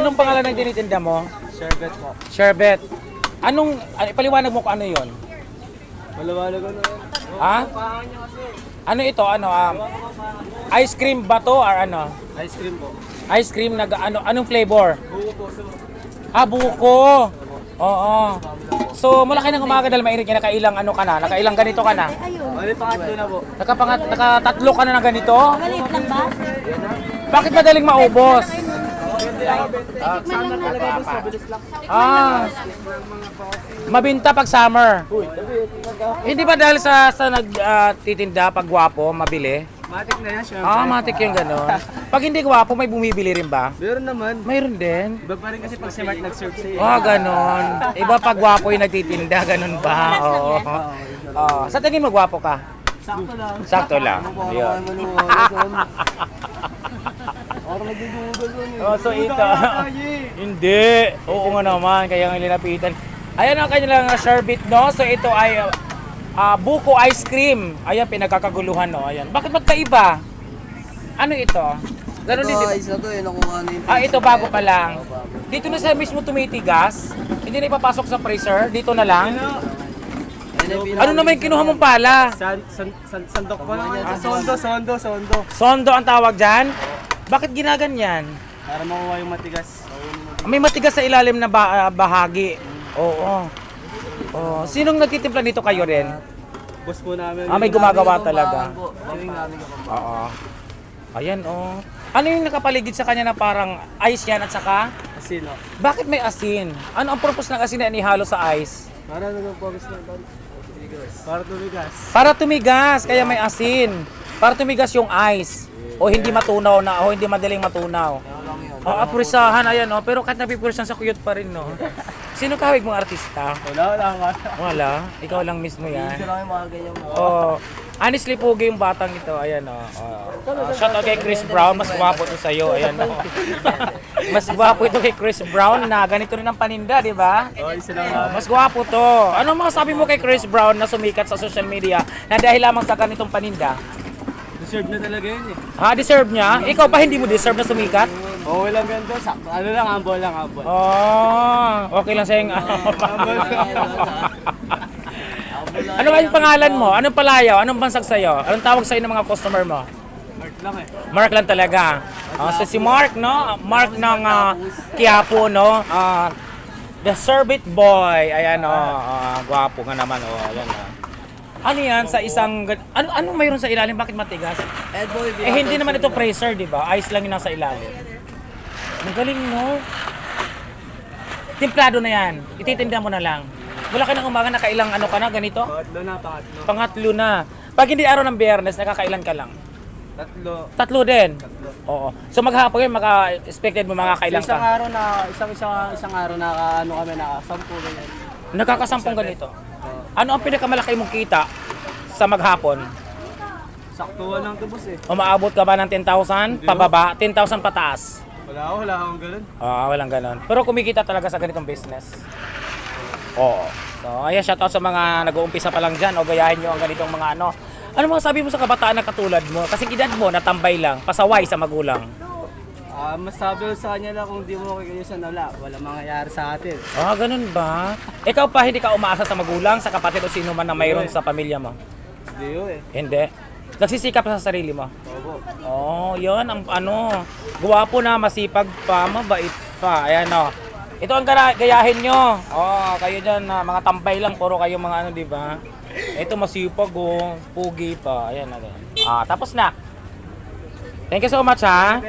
Anong pangalan ng tinitinda mo? Sherbet po. Sherbet. Ipaliwanag mo kung ano yon? Malawalag ano yan. Ha? Ano ito? Ice cream ba to or ano? Ice cream po. Ice cream na anong flavor? Buko po, sir. Buko. Oo. So, mula kayo ng umaga dahil mainit ka, nakailang ano ka na? Nakailang ganito ka na? Ano pangatlo na po? Nakatatlo ka na ng ganito? Maliit lang ba? Bakit madaling maubos? Summer talaga po, mabilis lang. Mabinta pag summer. Hindi ba dahil sa nagtitinda pag gwapo, mabili? Matik na yan, syempre. Matik yung gano'n. Pag hindi gwapo, may bumibili rin ba? Meron naman. Mayroon din. Iba pa rin kasi pag si Mark nag-serve sa'yo. Ganon. Iba pag gwapo yung nagtitinda, ganon ba? Oo. Sa tingin mo gwapo ka? Sakto lang. Sakto lang. Yun. Or nagdudugol yun. So ito. Hindi. Oo nga naman, kaya nga linapitan. Ayan ang kanilang sherbet, no? So ito ay buko ice cream. Ayan, pinagkakaguluhan, no? Ayan. Bakit magkaiba? Ano ito? Ganun din, di ba? Isa to eh, nakuha na yung Ito bago pa lang. Dito na sa mismo tumitigas. Hindi na ipapasok sa freezer. Dito na lang. Ano naman yung kinuha mong pala? Sandok pa naman. Sondo. Sondo ang tawag dyan? Bakit ginaganyan? Para makuha yung matigas. May matigas sa ilalim na bahagi. Oo. Sinong nagtitimpla dito, kayo rin? Boss po namin. May gumagawa talaga. Chewing namin kapag. Oo. Ayan, Ano yung nakapaligid sa kanya na parang ice yan at saka? Asin, no? Bakit may asin? Ano ang purpose ng asin na inihalo sa ice? Para nagpapagis na ba? Para tumigas. Para tumigas, kaya may asin. Para tumigas yung ice. O hindi matunaw na, o hindi madaling matunaw. Apurisahan, ayan, pero kahit napipurisahan sa kuyot pa rin, no? Sino kahawig mong artista? Wala. Ikaw lang mismo yan. Ito lang yung mga ganyan mo. Honestly, pogi yung batang ito. Ayan, shout out kay Chris Brown. Mas gwapo ito sa'yo. Ayan, Mas gwapo ito kay Chris Brown na ganito rin ang paninda, di ba? Isa lang. Mas gwapo to. Anong masasabi mo kay Chris Brown na sumikat sa social media na dahil lamang sa ganitong paninda? Deserve na talaga yun eh. Deserve niya? Ikaw pa hindi mo deserve na sumikat? Okay lang ganito. Ano lang, ambol lang. Okay lang sa'yo. Ano ba yung pangalan mo? Anong palayaw? Anong bansag sa'yo? Anong tawag sa'yo ng mga customer mo? Mark lang eh. Mark lang talaga. So si Mark, no? Mark ng Quiapo, no? The Sherbet Boy. Ayan, gwapo nga naman, ayan, Ano yan sa isang... Anong mayroon sa ilalim? Bakit matigas? Hindi naman ito freezer, di ba? Ice lang yung nasa ilalim. Magaling, no? Timplado na yan. Ititinda mo na lang. Wala ka ng umaga, nakailang ka na, ganito? Pangatlo. Pangatlo na. Pag hindi araw ng Biyernes, nakakailan ka lang? Tatlo din? Oo. So maghapon yun, expected mo makakailan Isang ka? araw na, isang araw na kami na 10 ganyan. Nakakasampung ganito. Ano ang pinakamalaki mong kita sa maghapon? Saktuhan lang ito, boss eh. Umaabot ka ba ng 10,000? Pababa? 10,000 pataas? Wala akong ganun. Walang ganon. Pero kumikita talaga sa ganitong business. Oo. So, ayan, shoutout sa mga nag-uumpisa pa lang dyan o gayahin nyo ang ganitong mga ano. Ano mga sabi mo sa kabataan na katulad mo? Kasi edad mo, natambay lang, pasaway sa magulang. Mas sabi ko sa kanya lang kung di mo kikayusan, wala mangyayari sa atin. Ganun ba? Ikaw pa hindi ka umaasa sa magulang, sa kapatid o sino man na mayroon sa pamilya mo? Hindi yun eh. Hindi. Nagsisikap sa sarili mo? Opo. Yun ang guwapo na, masipag pa, mabait pa. Ayan Ito ang gayahin nyo. Kayo dyan, mga tambay lang, puro kayo mga di ba? Ito masipag, pugi pa. Ayan. Tapos na. Thank you so much, ha.